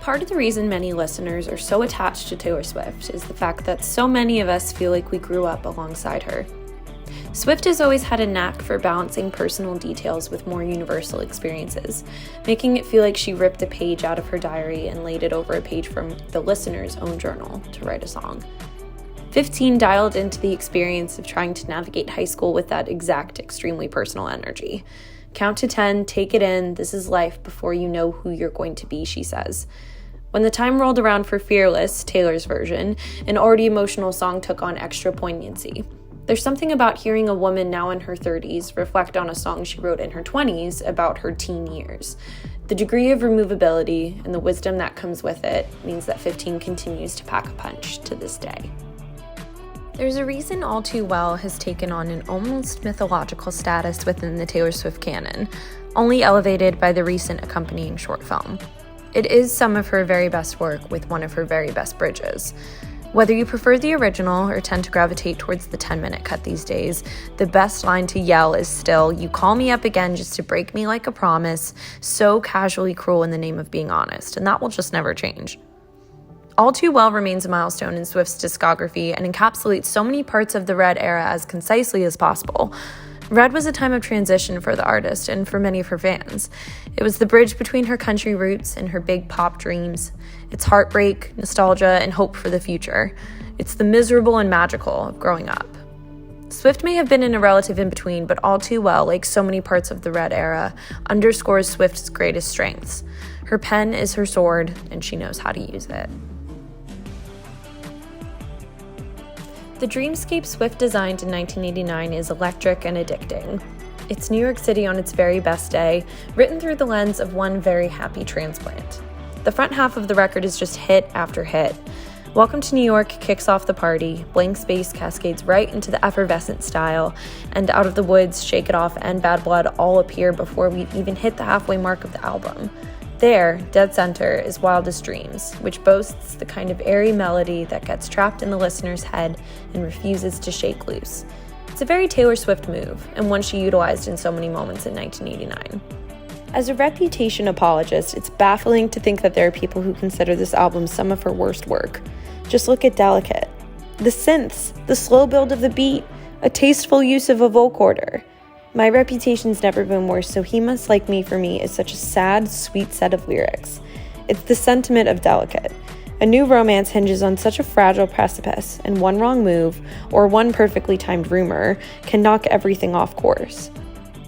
Part of the reason many listeners are so attached to Taylor Swift is the fact that so many of us feel like we grew up alongside her. Swift has always had a knack for balancing personal details with more universal experiences, making it feel like she ripped a page out of her diary and laid it over a page from the listener's own journal to write a song. 15 dialed into the experience of trying to navigate high school with that exact extremely personal energy. Count to 10, take it in, this is life before you know who you're going to be, she says. When the time rolled around for Fearless, Taylor's version, an already emotional song took on extra poignancy. There's something about hearing a woman now in her 30s reflect on a song she wrote in her 20s about her teen years. The degree of removability and the wisdom that comes with it means that 15 continues to pack a punch to this day. There's a reason All Too Well has taken on an almost mythological status within the Taylor Swift canon, only elevated by the recent accompanying short film. It is some of her very best work with one of her very best bridges. Whether you prefer the original or tend to gravitate towards the 10-minute cut these days, the best line to yell is still, "You call me up again just to break me like a promise, so casually cruel in the name of being honest," and that will just never change. All Too Well remains a milestone in Swift's discography and encapsulates so many parts of the Red era as concisely as possible. Red was a time of transition for the artist and for many of her fans. It was the bridge between her country roots and her big pop dreams. It's heartbreak, nostalgia, and hope for the future. It's the miserable and magical of growing up. Swift may have been in a relative in-between, but All Too Well, like so many parts of the Red era, underscores Swift's greatest strengths. Her pen is her sword, and she knows how to use it. The dreamscape Swift designed in 1989 is electric and addicting. It's New York City on its very best day, written through the lens of one very happy transplant. The front half of the record is just hit after hit. Welcome to New York kicks off the party, Blank Space cascades right into the effervescent style, and Out of the Woods, Shake It Off, and Bad Blood all appear before we've even hit the halfway mark of the album. There, dead center, is Wildest Dreams, which boasts the kind of airy melody that gets trapped in the listener's head and refuses to shake loose. It's a very Taylor Swift move, and one she utilized in so many moments in 1989. As a Reputation apologist, it's baffling to think that there are people who consider this album some of her worst work. Just look at Delicate. The synths, the slow build of the beat, a tasteful use of a vocoder. My reputation's never been worse, so He Must Like Me for me is such a sad, sweet set of lyrics. It's the sentiment of Delicate. A new romance hinges on such a fragile precipice, and one wrong move, or one perfectly timed rumor, can knock everything off course.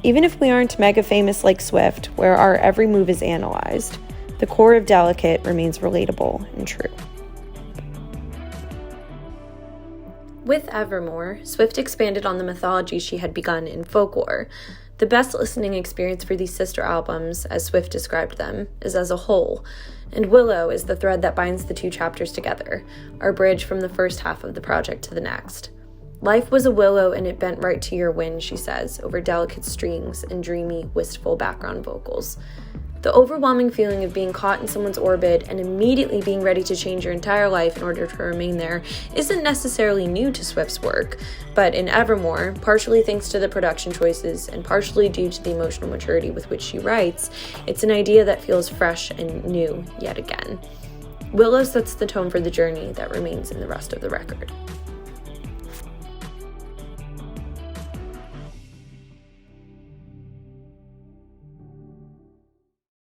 Even if we aren't mega famous like Swift, where our every move is analyzed, the core of Delicate remains relatable and true. With Evermore, Swift expanded on the mythology she had begun in Folklore. The best listening experience for these sister albums, as Swift described them, is as a whole, and Willow is the thread that binds the two chapters together, our bridge from the first half of the project to the next. Life was a willow and it bent right to your wind, she says, over delicate strings and dreamy, wistful background vocals. The overwhelming feeling of being caught in someone's orbit and immediately being ready to change your entire life in order to remain there isn't necessarily new to Swift's work, but in Evermore, partially thanks to the production choices and partially due to the emotional maturity with which she writes, it's an idea that feels fresh and new yet again. Willow sets the tone for the journey that remains in the rest of the record.